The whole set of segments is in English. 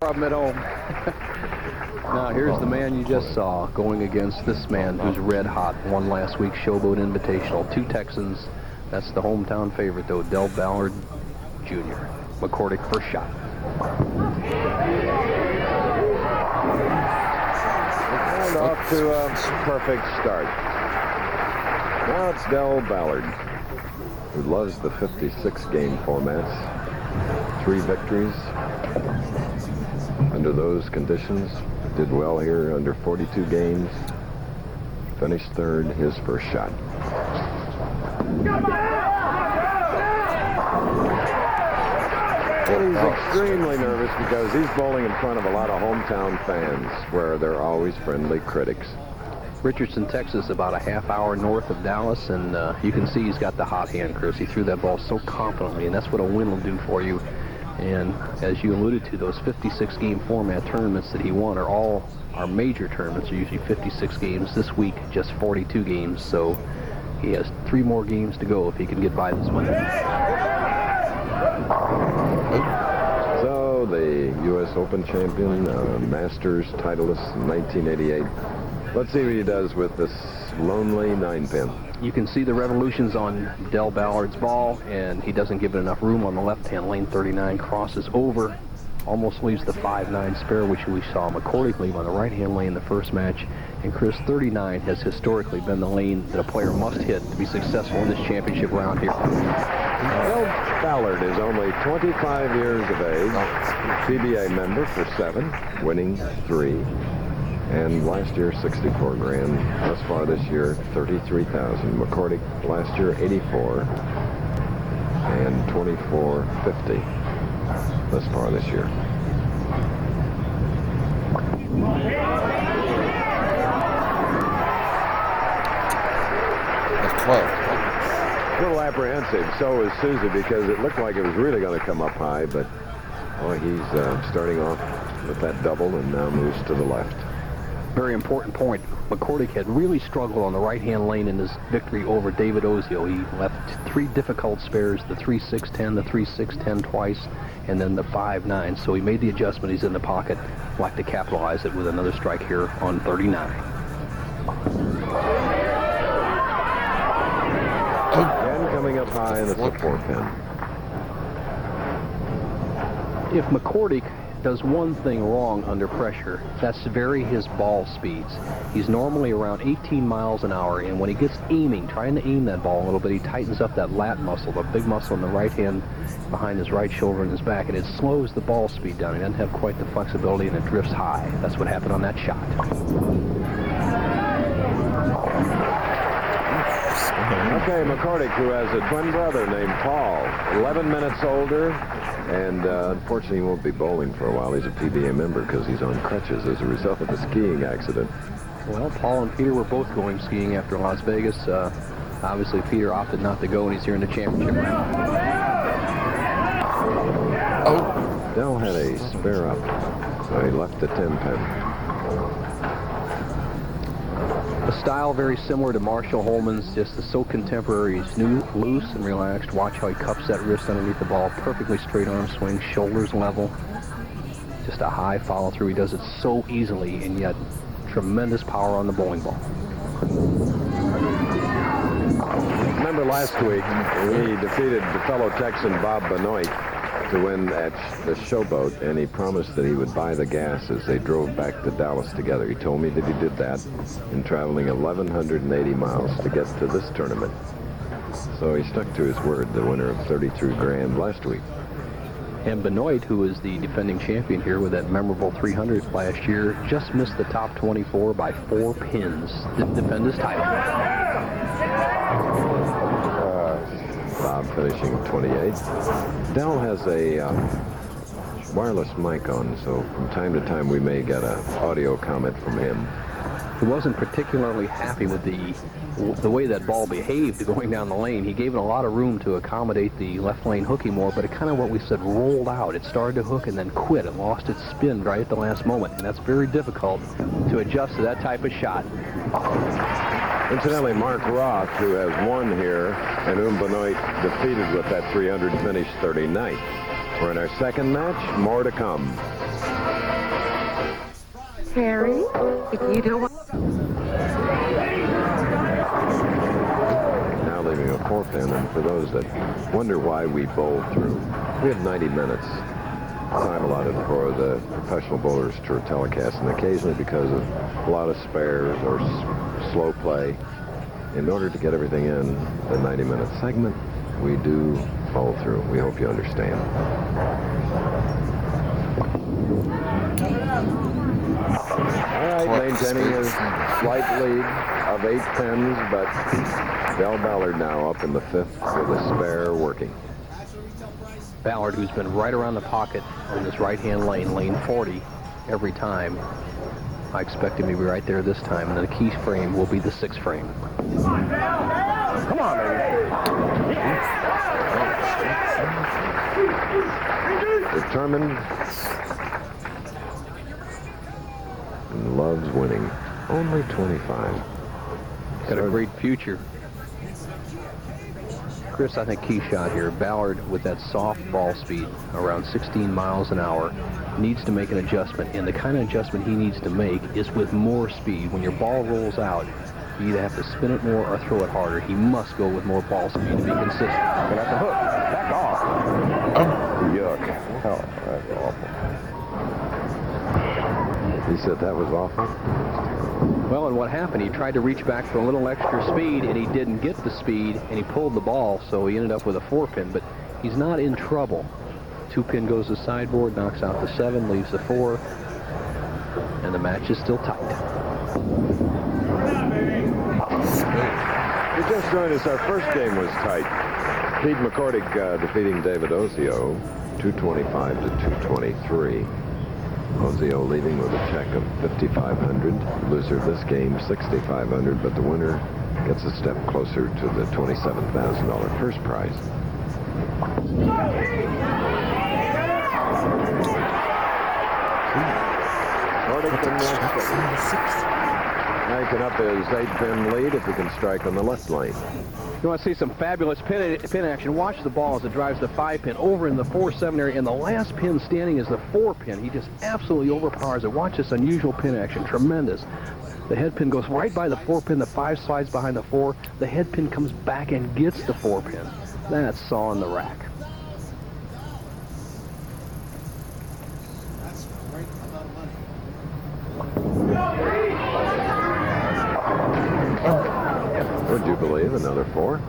Problem at home. Now here's the man you just saw going against this man who's red hot. Won last week's Showboat Invitational. 2 Texans. That's the hometown favorite though, Ballard Jr. McCordic first shot. And off to a perfect start. Now it's Ballard, who loves the 56-game formats. 3 victories under those conditions. Did well here under 42 games. Finished 3rd, his first shot. And he's extremely nervous because he's bowling in front of a lot of hometown fans where they're always friendly critics. Richardson, Texas, about a half hour north of Dallas, and you can see he's got the hot hand, Chris. He threw that ball so confidently, and that's what a win will do for you. And as you alluded to, those 56-game format tournaments that he won are all our major tournaments. Are usually 56 games. This week, just 42 games. So he has 3 more games to go if he can get by this one. So the U.S. Open champion, Masters titleist in 1988. Let's see what he does with this lonely 9-pin. You can see the revolutions on Ballard's ball, and he doesn't give it enough room on the left-hand lane. 39 crosses over, almost leaves the 5-9 spare, which we saw McCordic leave on the right-hand lane the first match. And Chris, 39 has historically been the lane that a player must hit to be successful in this championship round here. Ballard is only 25 years of age, PBA member for 7, winning 3. And last year, 64 grand. Thus far this year, 33,000. McCordic last year, 84. And 24.50 thus far this year. That's 12. A little apprehensive. So is Susie, because it looked like it was really going to come up high, but boy, he's starting off with that double and now moves to the left. Very important point. McCordic had really struggled on the right-hand lane in his victory over David Ozio. He left 3 difficult spares, the 3-6-10, the 3-6-10 twice, and then the 5-9. So he made the adjustment. He's in the pocket. Like to capitalize it with another strike here on 39. And coming up high, and it's a 4-pin. If McCordic does one thing wrong under pressure, that's vary his ball speeds. He's normally around 18 miles an hour, and when he gets aiming, trying to aim that ball a little bit, he tightens up that lat muscle, the big muscle in the right hand behind his right shoulder and his back, and it slows the ball speed down. He doesn't have quite the flexibility, and it drifts high. That's what happened on that shot. Okay, McCordic, who has a twin brother named Paul, 11 minutes older, and unfortunately he won't be bowling for a while. He's a PBA member because he's on crutches as a result of a skiing accident. Well, Paul and Peter were both going skiing after Las Vegas. Obviously, Peter opted not to go, and he's here in the championship round. Oh! Dell had a spare up, so he left the 10-pin. A style very similar to Marshall Holman's, just so contemporary. He's loose and relaxed. Watch how he cups that wrist underneath the ball. Perfectly straight arm swing, shoulders level. Just a high follow through. He does it so easily, and yet tremendous power on the bowling ball. Remember last week, we defeated the fellow Texan Bob Benoit to win at the Showboat, and he promised that he would buy the gas as they drove back to Dallas together. He told me that he did that in traveling 1,180 miles to get to this tournament. So he stuck to his word, the winner of 33 grand last week. And Benoit, who is the defending champion here with that memorable 300 last year, just missed the top 24 by 4 pins. Didn't defend his title. Bob finishing 28. Dell has a wireless mic on, so from time to time we may get an audio comment from him. He wasn't particularly happy with the way that ball behaved going down the lane. He gave it a lot of room to accommodate the left lane hooking more, but it kind of what we said rolled out. It started to hook and then quit. It lost its spin right at the last moment, and that's very difficult to adjust to that type of shot. Incidentally, Mark Roth, who has won here, and whom Benoit defeated with that 300, finished 39th. We're in our second match. More to come. Harry, if you don't want... Now leaving a 4-pin, and for those that wonder why we bowl through, we have 90 minutes time allotted for the professional bowlers to telecast, and occasionally because of a lot of spares or slow play, in order to get everything in the 90-minute segment, we do bowl through. We hope you understand. All right, maintaining a slight lead of 8 pins, but Del Ballard now up in the 5th with a spare working. Ballard, who's been right around the pocket on this right-hand lane, lane 40, every time. I expect him to be right there this time, and the key frame will be the 6th frame. Come on, baby. Determined and loves winning. Only 25. Got a great future. Chris, I think key shot here. Ballard, with that soft ball speed, around 16 miles an hour, needs to make an adjustment. And the kind of adjustment he needs to make is with more speed. When your ball rolls out, you either have to spin it more or throw it harder. He must go with more ball speed to be consistent. And that's a hook. Back off. Oh, yuck. Oh, that's awful. He said that was awful? Well, and what happened? He tried to reach back for a little extra speed, and he didn't get the speed, and he pulled the ball, so he ended up with a 4-pin. But he's not in trouble. 2-pin goes to sideboard, knocks out the 7, leaves the 4, and the match is still tight. You just joined us. Our first game was tight. Pete McCordic defeating David Ozio, 225 to 223. Ozio leading with a check of $5,500. Loser of this game, $6,500, but the winner gets a step closer to the $27,000 first prize. Making up his 8-pin lead if he can strike on the left lane. You want to see some fabulous pin action. Watch the ball as it drives the 5-pin over in the 4-7 area, and the last pin standing is the 4-pin. He just absolutely overpowers it. Watch this unusual pin action. Tremendous. The head pin goes right by the 4-pin. The 5 slides behind the 4. The head pin comes back and gets the 4-pin. That's sawing the rack. Would you believe another 4?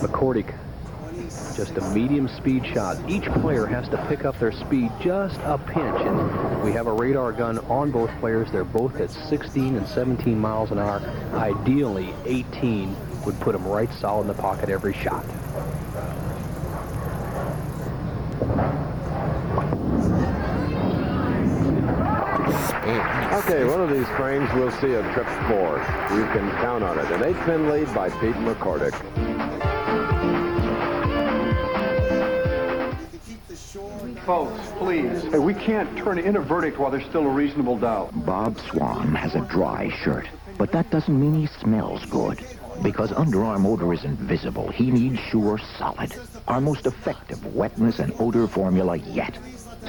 McCordic, just a medium speed shot. Each player has to pick up their speed just a pinch, and we have a radar gun on both players. They're both at 16 and 17 miles an hour. Ideally, 18 would put them right solid in the pocket every shot. Okay, one of these frames we'll see a trip 4. You can count on it. An 8-pin lead by Pete McCordic. Folks, please. Hey, we can't turn in a verdict while there's still a reasonable doubt. Bob Swan has a dry shirt, but that doesn't mean he smells good. Because underarm odor isn't visible, he needs Sure Solid, our most effective wetness and odor formula yet.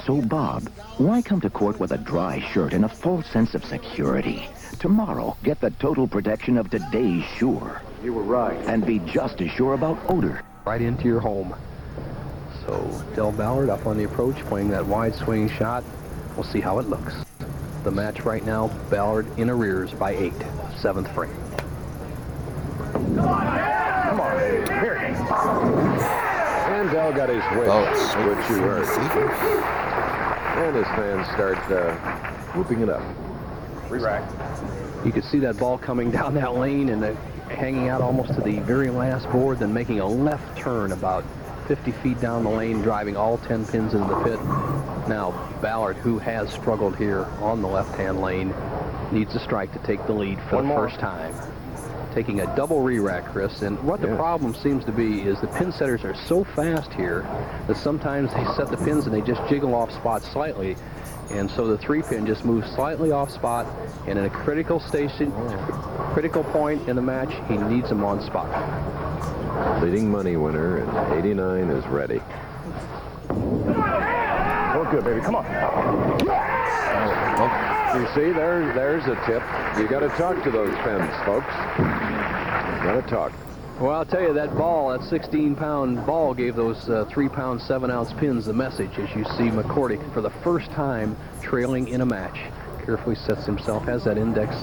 So, Bob, why come to court with a dry shirt and a false sense of security? Tomorrow, get the total protection of today's Sure. You were right. And be just as sure about odor. Right into your home. So, Del Ballard up on the approach, playing that wide swing shot. We'll see how it looks. The match right now, Ballard in arrears by 8. 7th frame. Come on, baby. Here it is. And Del got his wish, which you heard. And his fans start whooping it up. Re-rack. You could see that ball coming down that lane and hanging out almost to the very last board, then making a left turn about 50 feet down the lane, driving all 10 pins into the pit. Now, Ballard, who has struggled here on the left-hand lane, needs a strike to take the lead for the first time. Taking a double re-rack, Chris, and what the problem seems to be is the pin setters are so fast here that sometimes they set the pins and they just jiggle off spot slightly, and so the 3-pin just moves slightly off spot, and in a critical point in the match, he needs them on spot. Leading money winner, and 89 is ready. Look good, baby. Come on. You see, there's a tip. You got to talk to those pins, folks. Got to talk. Well, I'll tell you, that ball, that 16-pound ball, gave those 3-pound, 7-ounce pins the message. As you see, McCordic, for the first time, trailing in a match. Carefully sets himself, has that index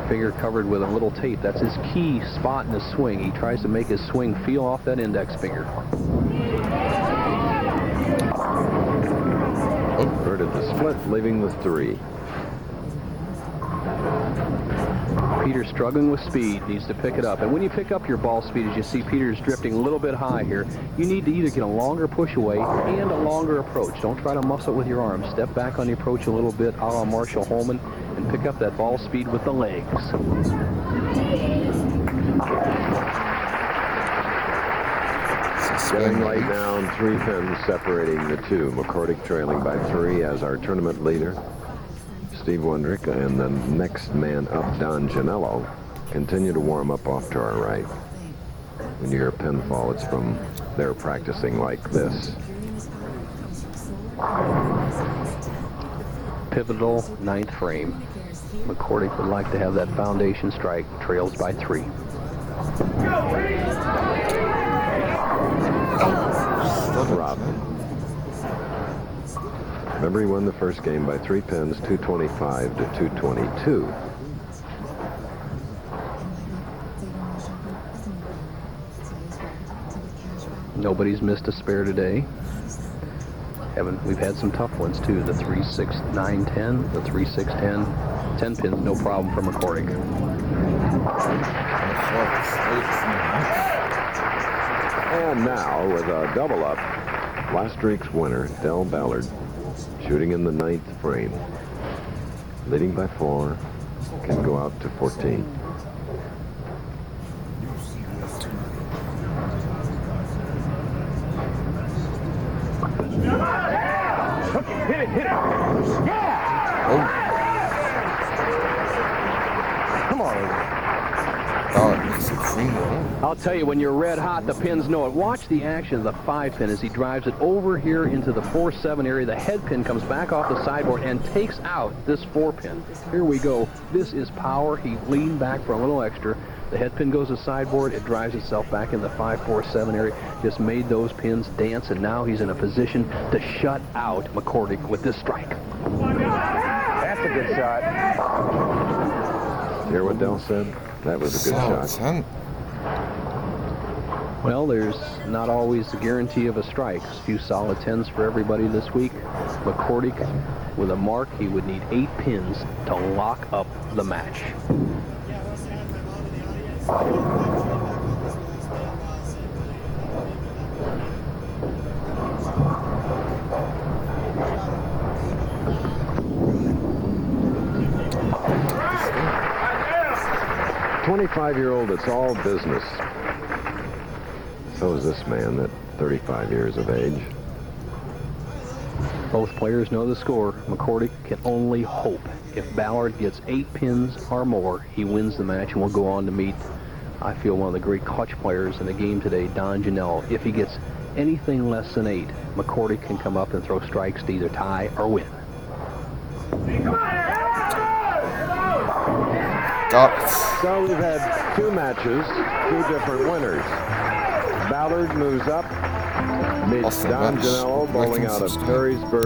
finger covered with a little tape. That's his key spot in his swing. He tries to make his swing feel off that index finger. Converted the split, leaving the 3. Peter's struggling with speed, needs to pick it up. And when you pick up your ball speed, as you see Peter's drifting a little bit high here, you need to either get a longer push away and a longer approach. Don't try to muscle it with your arms. Step back on the approach a little bit, a la Marshall Holman, and pick up that ball speed with the legs. Getting right down, 3 pins separating the 2. McCordic trailing by 3 as our tournament leader. Steve Wondrich and the next man up, Don Janello, continue to warm up off to our right. When you hear a pin fall, it's from their practicing like this. Pivotal 9th frame. McCordic would like to have that foundation strike, trails by 3. Robin. Remember, he won the first game by 3 pins, 225 to 222. Nobody's missed a spare today. We've had some tough ones too. The 3, 6, 9, 10, the 3, 6, 10. 10 pins, no problem for McCordic. And now, with a double up, last week's winner, Del Ballard, shooting in the 9th frame. Leading by 4, can go out to 14. Hit it! Yeah! Come on. I'll tell you, when you're red hot, the pins know it. Watch the action of the 5 pin as he drives it over here into the 4-7 area. The head pin comes back off the sideboard and takes out this 4 pin. Here we go. This is power. He leaned back for a little extra. The head pin goes to sideboard. It drives itself back in the 5-4-7 area. Just made those pins dance, and now he's in a position to shut out McCordic with this strike. That's a good shot. Hear what Del said? That was a good shot. Well, there's not always the guarantee of a strike. A few solid 10s for everybody this week. McCordic, with a mark, he would need 8 pins to lock up the match. "25-year-old, it's all business." So is this man at 35 years of age. Both players know the score. McCordic can only hope. If Ballard gets 8 pins or more, he wins the match and will go on to meet, I feel, one of the great clutch players in the game today, Don Janello. If he gets anything less than 8, McCordic can come up and throw strikes to either tie or win. So we've had 2 matches, 2 different winners. Ballard moves up, meets Don Janello bowling out of Perrysburg.